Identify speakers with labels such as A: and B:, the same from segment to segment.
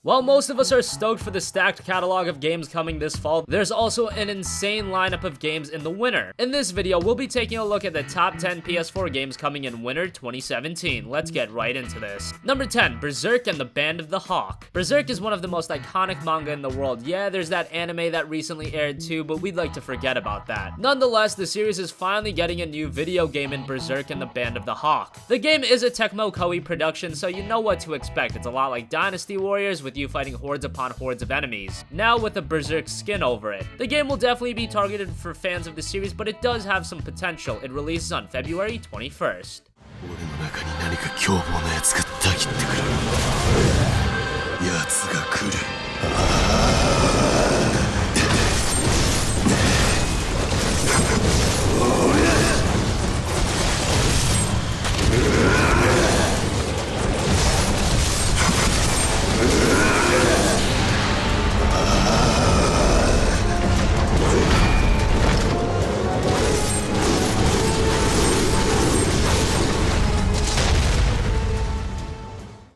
A: While most of us are stoked for the stacked catalog of games coming this fall, there's also an insane lineup of games in the winter. In this video, we'll be taking a look at the top 10 PS4 games coming in winter 2017. Let's get right into this. Number 10, Berserk and the Band of the Hawk. Berserk is one of the most iconic manga in the world. Yeah, there's that anime that recently aired too, but we'd like to forget about that. Nonetheless, the series is finally getting a new video game in Berserk and the Band of the Hawk. The game is a Tecmo Koei production, so you know what to expect. It's a lot like Dynasty Warriors, with you fighting hordes upon hordes of enemies, now with a Berserk skin over it. The game will definitely be targeted for fans of the series, but it does have some potential. It releases on February 21st.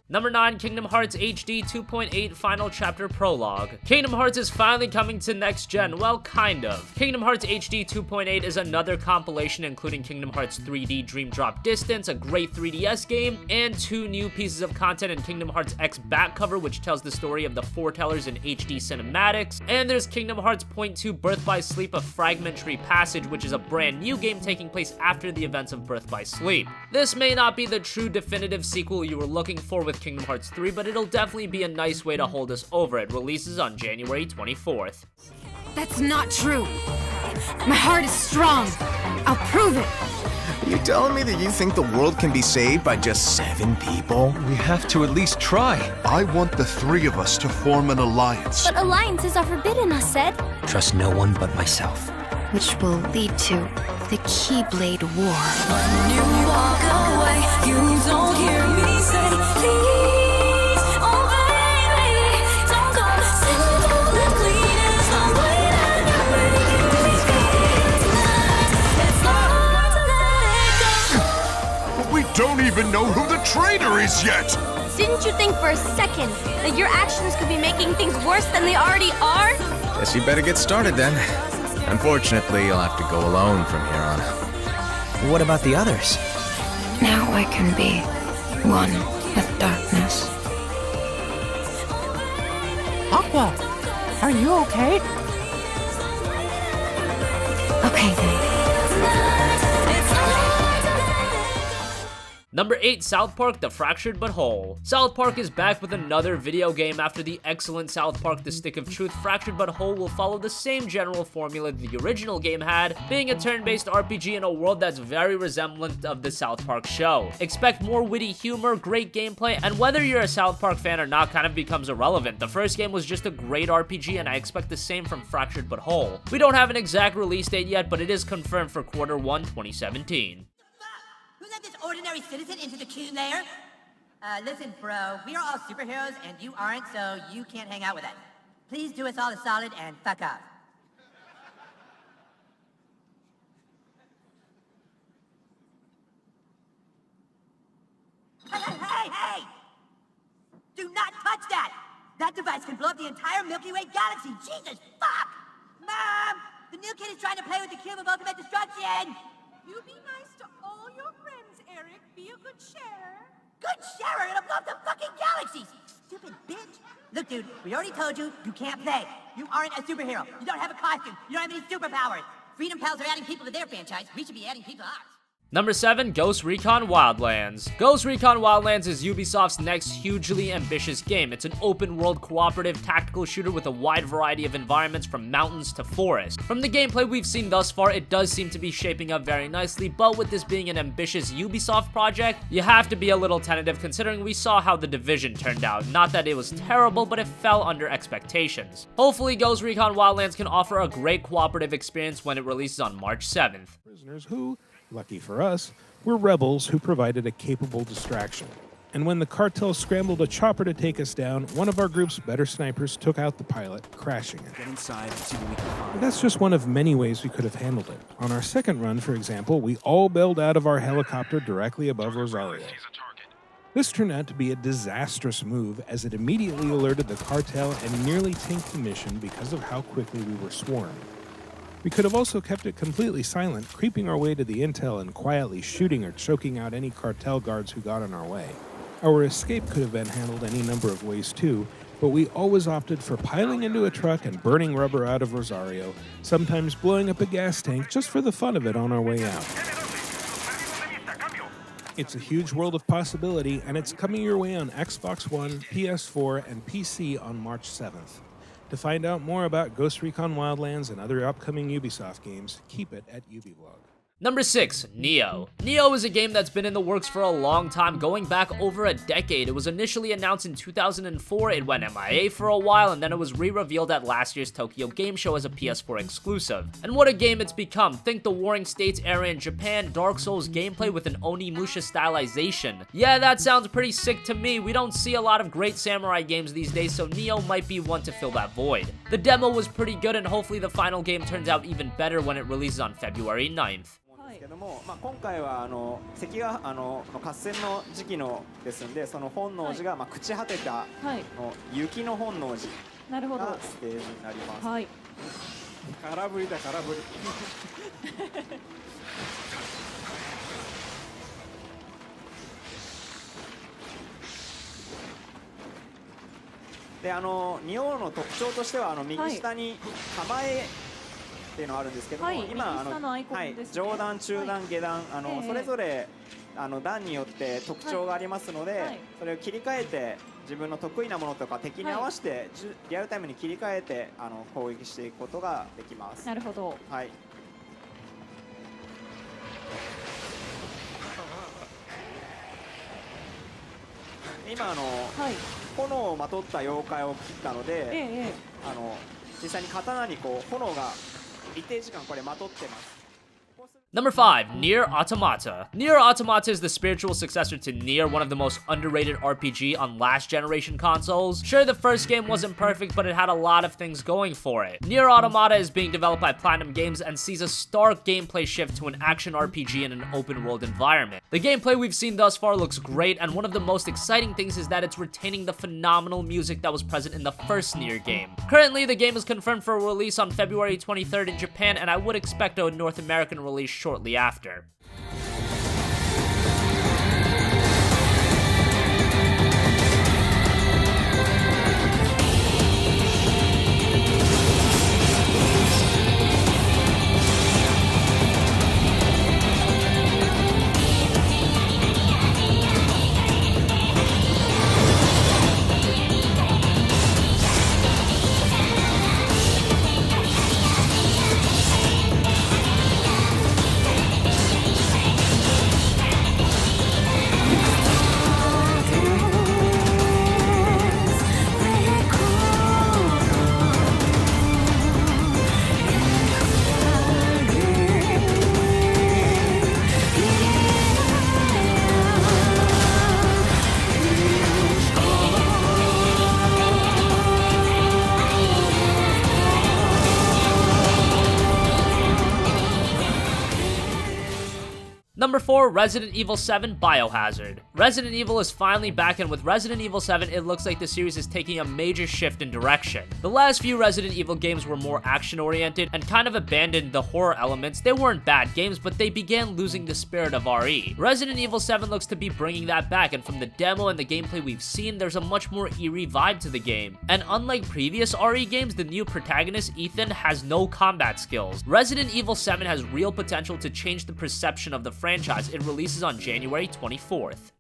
A: Number 9, Kingdom Hearts HD 2.8 Final Chapter Prologue. Kingdom Hearts is finally coming to next gen, well, kind of. Kingdom Hearts HD 2.8 is another compilation including Kingdom Hearts 3D Dream Drop Distance, a great 3DS game, and 2 new pieces of content in Kingdom Hearts X back cover, which tells the story of the Foretellers in HD cinematics, and there's Kingdom Hearts .2 Birth by Sleep, a fragmentary passage, which is a brand new game taking place after the events of Birth by Sleep. This may not be the true definitive sequel you were looking for with Kingdom Hearts 3, but it'll definitely be a nice way to hold us over. It releases on January 24th.
B: That's not true. My heart is strong. I'll prove it.
C: You telling me that you think the world can be saved by just 7 people?
D: We have to at least try.
E: I want the 3 of us to form an alliance.
F: But alliances are forbidden, I said.
D: Trust no one but myself.
F: Which will lead to the Keyblade War.
G: When you walk away, you don't hear me say, please, oh baby, don't go. Simple and clean is the way that you make it tonight. It's hard to let it go.
E: But we don't even know who the traitor is yet!
F: Didn't you think for a second that your actions could be making things worse than they already are?
C: Guess you better get started then. Unfortunately, you'll have to go alone from here on.
D: What about the others?
B: Now I can be one with darkness.
H: Aqua, are you okay?
B: Okay then.
A: Number 8, South Park: The Fractured But Whole. South Park is back with another video game after the excellent South Park: The Stick of Truth. Fractured But Whole will follow the same general formula the original game had, being a turn-based RPG in a world that's very resemblant of the South Park show. Expect more witty humor, great gameplay, and whether you're a South Park fan or not kind of becomes irrelevant. The first game was just a great RPG, and I expect the same from Fractured But Whole. We don't have an exact release date yet, but it is confirmed for Q1 2017.
I: Who let this ordinary citizen into the Coon lair? Listen, bro, we are all superheroes and you aren't, so you can't hang out with us. Please do us all a solid and fuck off. Hey! Do not touch that! That device can blow up the entire Milky Way galaxy! Jesus, fuck! Mom! The new kid is trying to play with the cube of ultimate destruction!
J: You be nice to all your friends, Eric. Be a good sharer.
I: Good sharer? It'll blow up the fucking galaxies! Stupid bitch! Look, dude, we already told you, you can't play. You aren't a superhero. You don't have a costume. You don't have any superpowers. Freedom Pals are adding people to their franchise. We should be adding people to ours.
A: Number 7, Ghost Recon Wildlands. Ghost Recon Wildlands is Ubisoft's next hugely ambitious game. It's an open-world cooperative tactical shooter with a wide variety of environments from mountains to forest. From the gameplay we've seen thus far, it does seem to be shaping up very nicely, but with this being an ambitious Ubisoft project, you have to be a little tentative considering we saw how The Division turned out. Not that it was terrible, but it fell under expectations. Hopefully, Ghost Recon Wildlands can offer a great cooperative experience when it releases on March 7th.
K: Prisoners who, lucky for us, were rebels who provided a capable distraction. And when the cartel scrambled a chopper to take us down, one of our group's better snipers took out the pilot, crashing it.
D: Get inside and see what we can find.
K: But that's just one of many ways we could have handled it. On our second run, for example, we all bailed out of our helicopter directly above Rosario. This turned out to be a disastrous move as it immediately alerted the cartel and nearly tanked the mission because of how quickly we were swarmed. We could have also kept it completely silent, creeping our way to the intel and quietly shooting or choking out any cartel guards who got in our way. Our escape could have been handled any number of ways too, but we always opted for piling into a truck and burning rubber out of Rosario, sometimes blowing up a gas tank just for the fun of it on our way out. It's a huge world of possibility, and it's coming your way on Xbox One, PS4, and PC on March 7th. To find out more about Ghost Recon Wildlands and other upcoming Ubisoft games, keep it at UbiVlog.
A: Number 6, Nioh. Nioh is a game that's been in the works for a long time, going back over a decade. It was initially announced in 2004, it went MIA for a while, and then it was re-revealed at last year's Tokyo Game Show as a PS4 exclusive. And what a game it's become. Think the Warring States era in Japan, Dark Souls gameplay with an Onimusha stylization. Yeah, that sounds pretty sick to me. We don't see a lot of great samurai games these days, so Nioh might be one to fill that void. The demo was pretty good, and hopefully the final game turns out even better when it releases on February 9th.
L: けども、今回は関が合戦の時期のですんで、その本能寺が朽ち果てた雪の本能寺がステージになります。はい。空振りだ空振り。で仁王の特徴としては右下に構えっていうのがあるんですけども、今上段中段下段それぞれ段によって特徴がありますので、それを切り替えて自分の得意なものとか敵に合わせてリアルタイムに切り替えて攻撃していくことができます。なるほど。はい。今炎をまとった妖怪を切ったので、実際に刀にこう炎が一定時間これまとってます。
A: Number 5, Nier Automata. Nier Automata is the spiritual successor to Nier, one of the most underrated RPG on last generation consoles. Sure, the first game wasn't perfect, but it had a lot of things going for it. Nier Automata is being developed by Platinum Games and sees a stark gameplay shift to an action RPG in an open world environment. The gameplay we've seen thus far looks great, and one of the most exciting things is that it's retaining the phenomenal music that was present in the first Nier game. Currently, the game is confirmed for release on February 23rd in Japan, and I would expect a North American release shortly after. Number 4, Resident Evil 7 Biohazard. Resident Evil is finally back, and with Resident Evil 7, it looks like the series is taking a major shift in direction. The last few Resident Evil games were more action-oriented and kind of abandoned the horror elements. They weren't bad games, but they began losing the spirit of RE. Resident Evil 7 looks to be bringing that back, and from the demo and the gameplay we've seen, there's a much more eerie vibe to the game. And unlike previous RE games, the new protagonist, Ethan, has no combat skills. Resident Evil 7 has real potential to change the perception of the franchise. It releases on January 24th.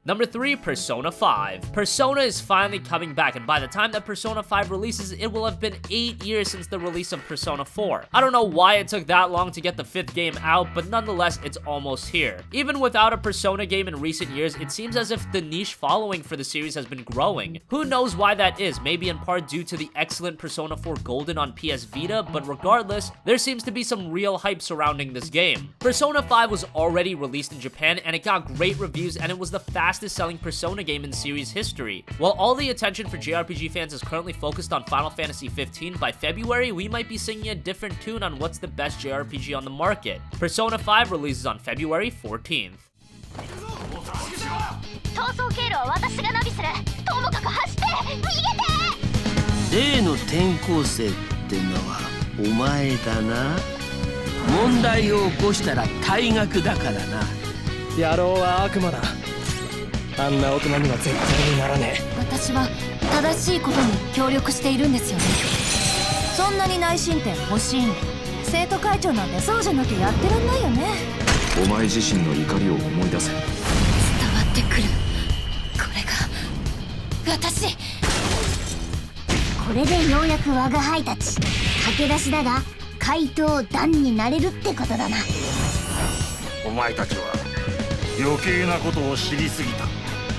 A: Number 3, Persona 5. Persona is finally coming back, and by the time that Persona 5 releases, it will have been 8 years since the release of Persona 4. I don't know why it took that long to get the 5th game out, but nonetheless, it's almost here. Even without a Persona game in recent years, it seems as if the niche following for the series has been growing. Who knows why that is, maybe in part due to the excellent Persona 4 Golden on PS Vita, but regardless, there seems to be some real hype surrounding this game. Persona 5 was already released in Japan, and it got great reviews, and it was the fastest selling Persona game in series history. While all the attention for JRPG fans is currently focused on Final Fantasy 15, by February, we might be singing a different tune on what's the best JRPG on the market. Persona 5 releases on February 14th.
F: 逃走経路は私がナビする。ともかく走って逃げて。
M: 例の転校生ってのはお前だな。問題を起こしたら退学だからな。
D: 野郎は悪魔だ。あんな大人には絶対にならねえ。
B: 私は正しいことに協力しているんですよね。そんなに内申点欲しいんで。生徒会長なんてそうじゃなきゃやってらんないよね。
N: お前自身の怒りを思い出せ。
B: 伝わってくる。これが私。
F: これでようやく我が輩たち駆け出しだが怪盗団になれるってことだな。
O: お前たちは余計なことを知りすぎた。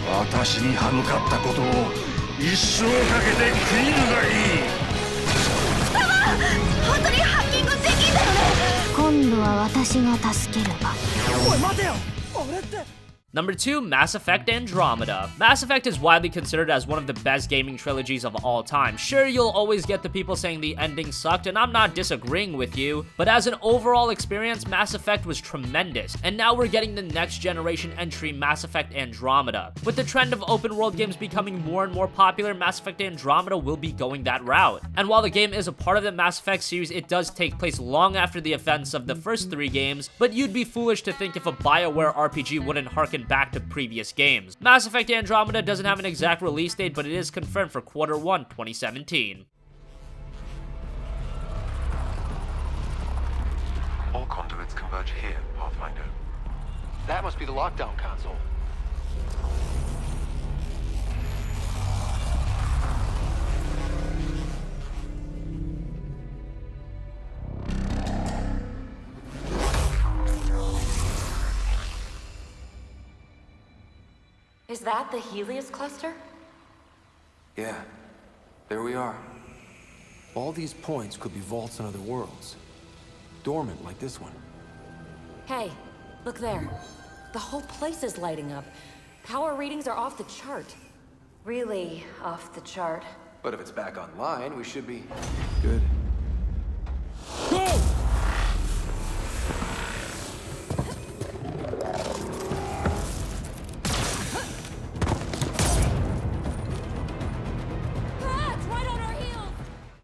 O: 私に歯向かったことを一生かけて悔いるがいい。
F: 本当にハッキングできんだよね。今度は私が助ければ。
D: おい待てよ。俺って。
A: Number 2, Mass Effect Andromeda. Mass Effect is widely considered as one of the best gaming trilogies of all time. Sure, you'll always get the people saying the ending sucked, and I'm not disagreeing with you, but as an overall experience, Mass Effect was tremendous, and now we're getting the next generation entry, Mass Effect Andromeda. With the trend of open world games becoming more and more popular, Mass Effect Andromeda will be going that route. And while the game is a part of the Mass Effect series, it does take place long after the events of the first 3 games, but you'd be foolish to think if a BioWare RPG wouldn't harken back to previous games. Mass Effect Andromeda doesn't have an exact release date, but it is confirmed for Q1 2017.
P: All conduits converge here, Pathfinder.
Q: That must be the lockdown console.
R: Is that the Helios cluster?
Q: Yeah, there we are. All these points could be vaults on other worlds. Dormant like this one.
R: Hey, look there. The whole place is lighting up. Power readings are off the chart. Really off the chart.
Q: But if it's back online, we should be good.
D: Go!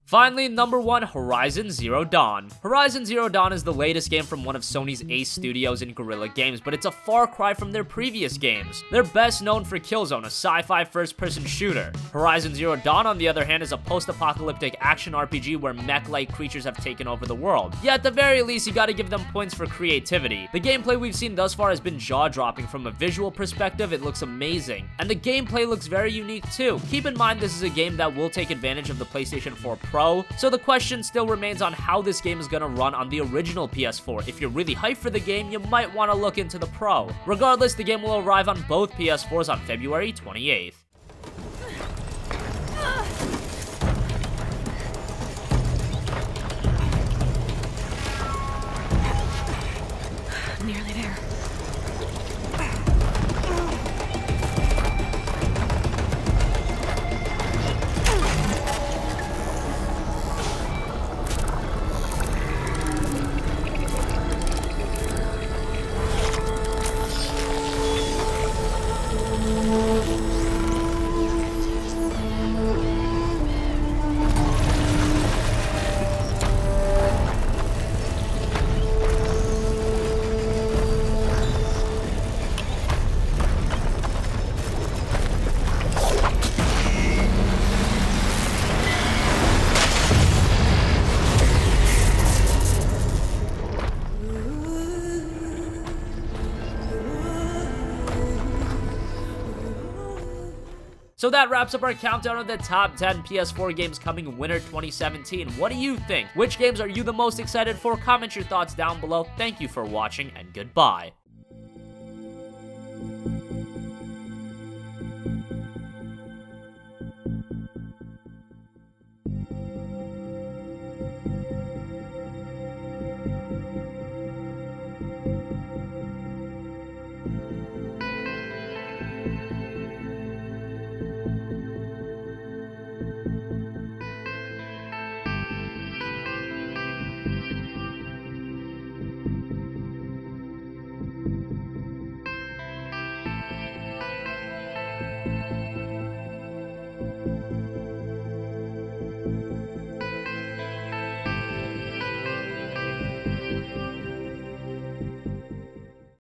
A: Finally, number 1, Horizon Zero Dawn. Horizon Zero Dawn is the latest game from one of Sony's ace studios in Guerrilla Games, but it's a far cry from their previous games. They're best known for Killzone, a sci-fi first-person shooter. Horizon Zero Dawn, on the other hand, is a post-apocalyptic action RPG where mech-like creatures have taken over the world. Yeah, at the very least, you gotta give them points for creativity. The gameplay we've seen thus far has been jaw-dropping. From a visual perspective, it looks amazing. And the gameplay looks very unique too. Keep in mind this is a game that will take advantage of the PlayStation 4 Pro, so the question still remains on how this game is gonna run on the original PS4. If you're really hyped for the game, you might want to look into the Pro. Regardless, the game will arrive on both PS4s on February 28th.
B: Nearly there.
A: So that wraps up our countdown of the top 10 PS4 games coming winter 2017. What do you think? Which games are you the most excited for? Comment your thoughts down below. Thank you for watching, and goodbye.